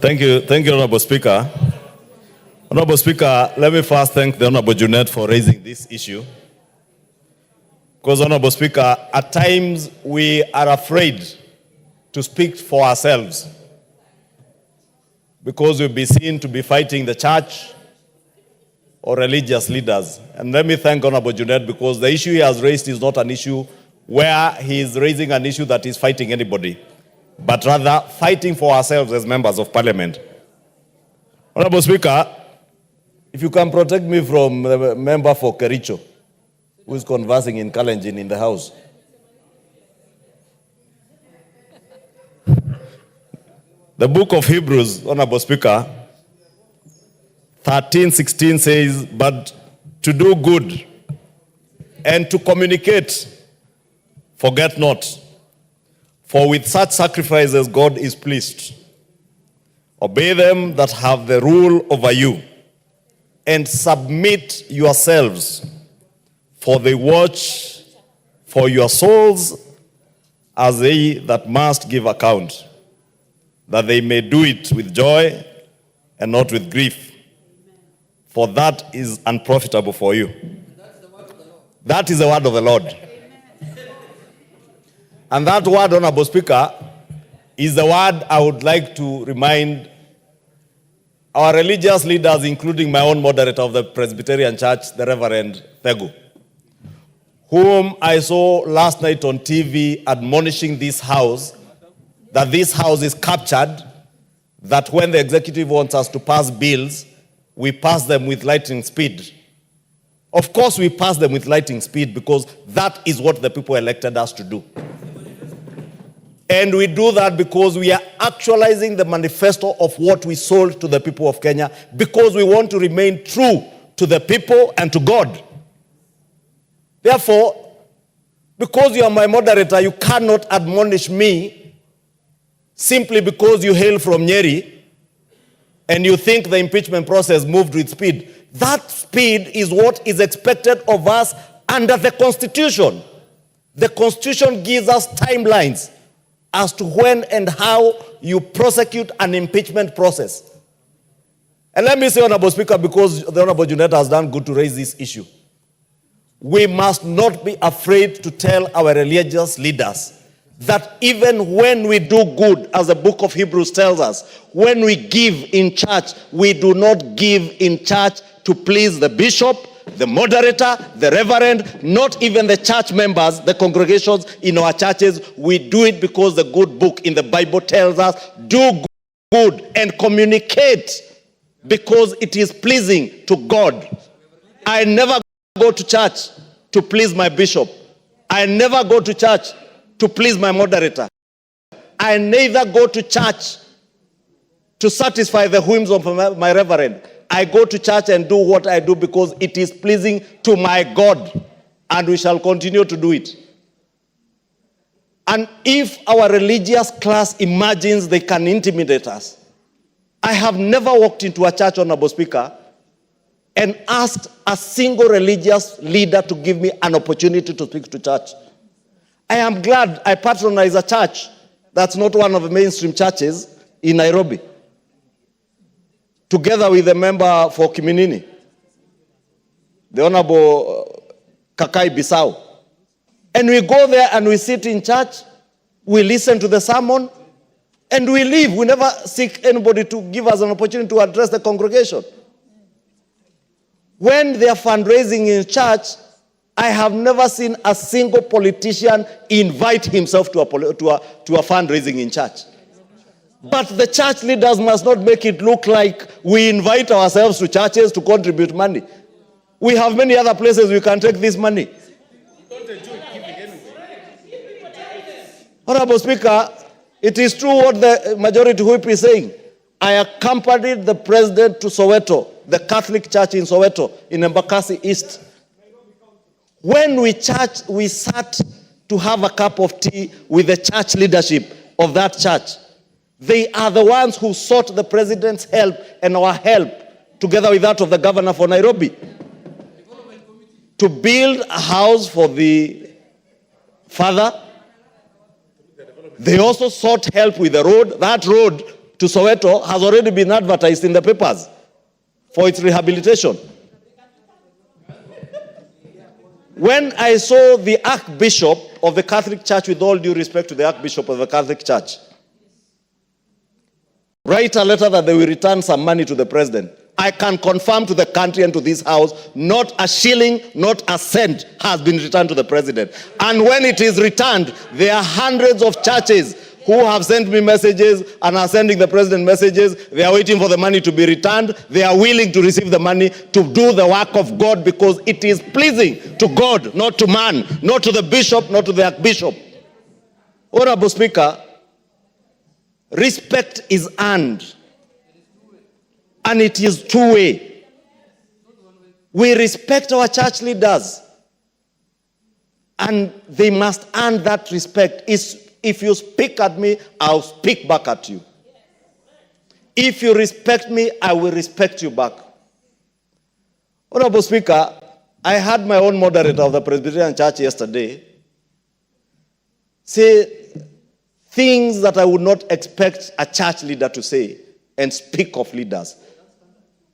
Thank you, Honorable Speaker. Honorable Speaker, let me first thank the Honorable Junet for raising this issue. Because, Honorable Speaker, at times we are afraid to speak for ourselves because we'll be seen to be fighting the church or religious leaders. And let me thank Honorable Junet because the issue he has raised is not an issue where he is raising an issue that is fighting anybody, but rather fighting for ourselves as members of parliament. Honorable Speaker, if you can protect me from the member for Kericho, who is conversing in Kalenjin in the house. The book of Hebrews, Honorable Speaker, 13:16 says, but to do good and to communicate, forget not. For with such sacrifices God is pleased. Obey them that have the rule over you, and submit yourselves, for they watch for your souls as they that must give account, that they may do it with joy and not with grief, for that is unprofitable for you. That is the word of the Lord. And that word, Honorable Speaker, is the word I would like to remind our religious leaders, including my own moderator of the Presbyterian Church, the Reverend Thegu, whom I saw last night on TV admonishing this house, that this house is captured, that when the executive wants us to pass bills, we pass them with lightning speed. Of course we pass them with lightning speed because that is what the people elected us to do. And we do that because we are actualizing the manifesto of what we sold to the people of Kenya, because we want to remain true to the people and to God. Therefore, because you are my moderator, you cannot admonish me simply because you hail from Nyeri and you think the impeachment process moved with speed. That speed is what is expected of us under the Constitution. The Constitution gives us timelines as to when and how you prosecute an impeachment process. And let me say, Honorable Speaker, because the Honorable Junet has done good to raise this issue, we must not be afraid to tell our religious leaders that even when we do good, as the book of Hebrews tells us, when we give in church, we do not give in church to please the bishop, the moderator, the reverend, not even the church members, the congregations in our churches. We do it because the good book in the Bible tells us, do good and communicate because it is pleasing to God. I never go to church to please my bishop. I never go to church to please my moderator. I neither go to church to satisfy the whims of my reverend. I go to church and do what I do because it is pleasing to my God, and we shall continue to do it. And if our religious class imagines they can intimidate us, I have never walked into a church, Honorable Speaker, and asked a single religious leader to give me an opportunity to speak to church. I am glad I patronize a church that's not one of the mainstream churches in Nairobi, together with the member for Kiminini, the Honorable Kakai Bisau. And we go there and we sit in church, we listen to the sermon, and we leave. We never seek anybody to give us an opportunity to address the congregation. When they are fundraising in church, I have never seen a single politician invite himself to a fundraising in church. But the church leaders must not make it look like we invite ourselves to churches to contribute money. We have many other places we can take this money. Honorable Speaker, it is true what the majority whip is saying. I accompanied the president to Soweto, the Catholic Church in Soweto, in Embakasi East. When we sat to have a cup of tea with the church leadership of that church. They are the ones who sought the president's help and our help, together with that of the governor for Nairobi, to build a house for the father. They also sought help with the road. That road to Soweto has already been advertised in the papers for its rehabilitation. When I saw the Archbishop of the Catholic Church, with all due respect to the Archbishop of the Catholic Church, write a letter that they will return some money to the president, I can confirm to the country and to this house, not a shilling, not a cent has been returned to the president. And when it is returned, there are hundreds of churches who have sent me messages and are sending the president messages. They are waiting for the money to be returned. They are willing to receive the money to do the work of God, because it is pleasing to God, not to man, not to the bishop, not to the archbishop. Honorable Speaker, respect is earned, and it is two-way. We respect our church leaders, and they must earn that respect. If you speak at me, I'll speak back at you. If you respect me, I will respect you back. Honorable Speaker, I had my own moderator of the Presbyterian Church yesterday say things that I would not expect a church leader to say and speak of leaders.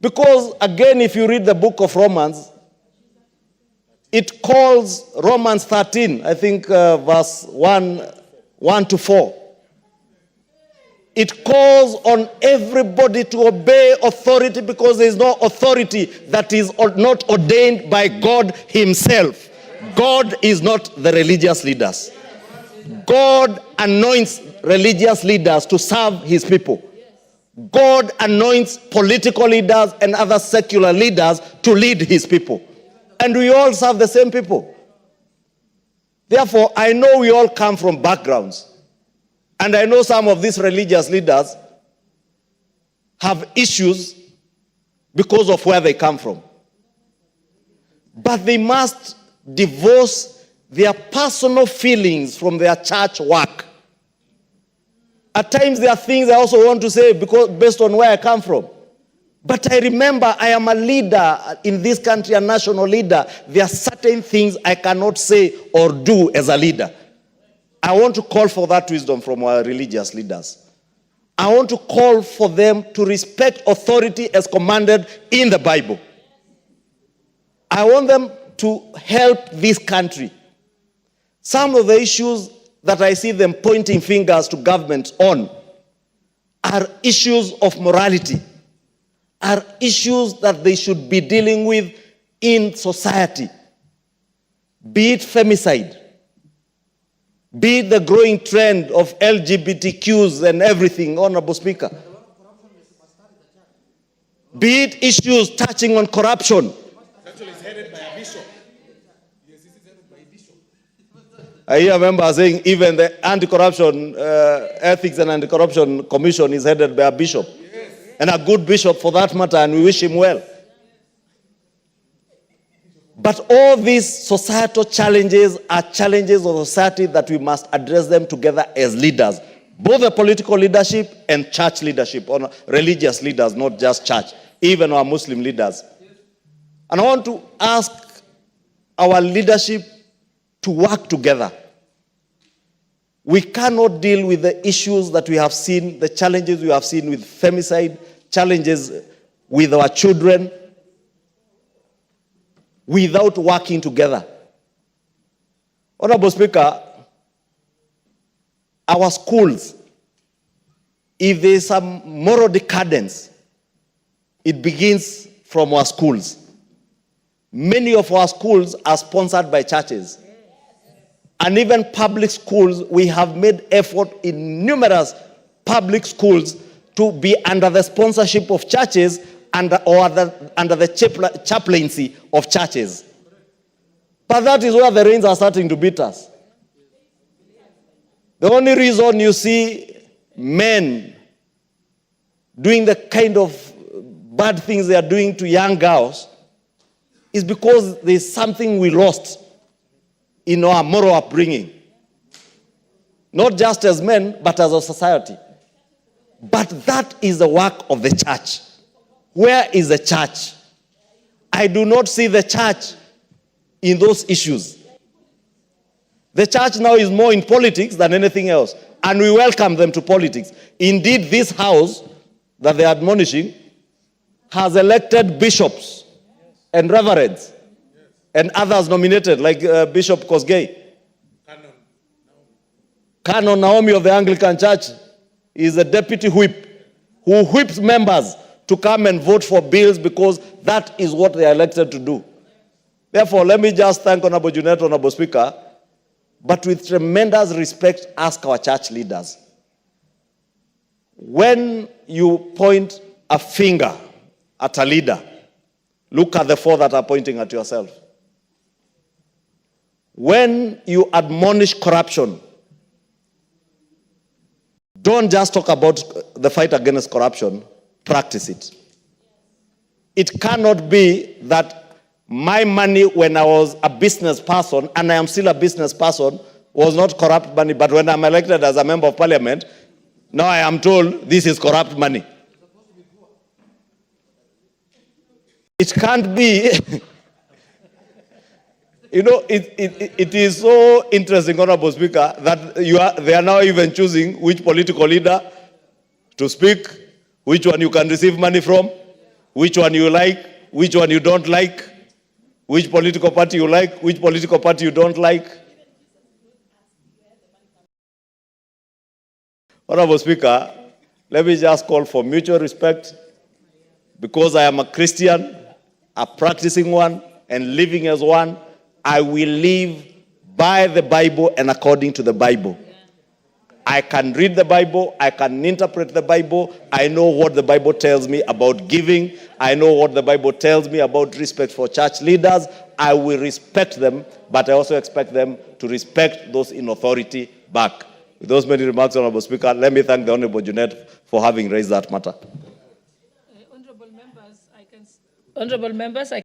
Because, again, if you read the book of Romans, it calls Romans 13, I think verse 1 to 4. It calls on everybody to obey authority, because there is no authority that is not ordained by God himself. God is not the religious leaders. God anoints religious leaders to serve his people. God anoints political leaders and other secular leaders to lead his people. And we all serve the same people. Therefore, I know we all come from backgrounds. And I know some of these religious leaders have issues because of where they come from. But they must divorce their personal feelings from their church work. At times there are things I also want to say because based on where I come from. But I remember I am a leader in this country, a national leader. There are certain things I cannot say or do as a leader. I want to call for that wisdom from our religious leaders. I want to call for them to respect authority as commanded in the Bible. I want them to help this country. Some of the issues that I see them pointing fingers to government on are issues of morality, are issues that they should be dealing with in society. Be it femicide, be it the growing trend of LGBTQs and everything, Honorable Speaker. Be it issues touching on corruption. Actually, it's headed by a bishop. Yes, it's headed by a bishop. I hear a member saying even the anti-corruption, ethics and anti-corruption commission is headed by a bishop. Yes. And a good bishop for that matter, and we wish him well. But all these societal challenges are challenges of society that we must address them together as leaders. Both the political leadership and church leadership, or religious leaders, not just church, even our Muslim leaders. And I want to ask our leadership to work together. We cannot deal with the issues that we have seen, the challenges we have seen with femicide, challenges with our children, without working together. Honorable Speaker, our schools, if there is some moral decadence, it begins from our schools. Many of our schools are sponsored by churches. And even public schools, we have made effort in numerous public schools to be under the sponsorship of churches under the chaplaincy of churches. But that is where the rains are starting to beat us. The only reason you see men doing the kind of bad things they are doing to young girls is because there is something we lost in our moral upbringing. Not just as men, but as a society. But that is the work of the church. Where is the church? I do not see the church in those issues. The church now is more in politics than anything else, and we welcome them to politics. Indeed, this house that they are admonishing has elected bishops and reverends and others nominated, like Bishop Kosgei. Canon Naomi of the Anglican Church is a deputy whip who whips members to come and vote for bills because that is what they are elected to do. Therefore, let me just thank Honorable Junet, Honorable Speaker, but with tremendous respect, ask our church leaders. When you point a finger at a leader, look at the four that are pointing at yourself. When you admonish corruption, don't just talk about the fight against corruption, practice it. It cannot be that my money when I was a business person, and I am still a business person, was not corrupt money, but when I'm elected as a member of parliament, now I am told this is corrupt money. It can't be. You know, it is so interesting, Honorable Speaker, that they are now even choosing which political leader to speak, which one you can receive money from, which one you like, which one you don't like, which political party you like, which political party you don't like. Honorable Speaker, let me just call for mutual respect, because I am a Christian, a practicing one, and living as one. I will live by the Bible and according to the Bible. I can read the Bible. I can interpret the Bible. I know what the Bible tells me about giving. I know what the Bible tells me about respect for church leaders. I will respect them, but I also expect them to respect those in authority back. With those many remarks, Honorable Speaker, let me thank the Honorable Junet for having raised that matter. Honorable members, I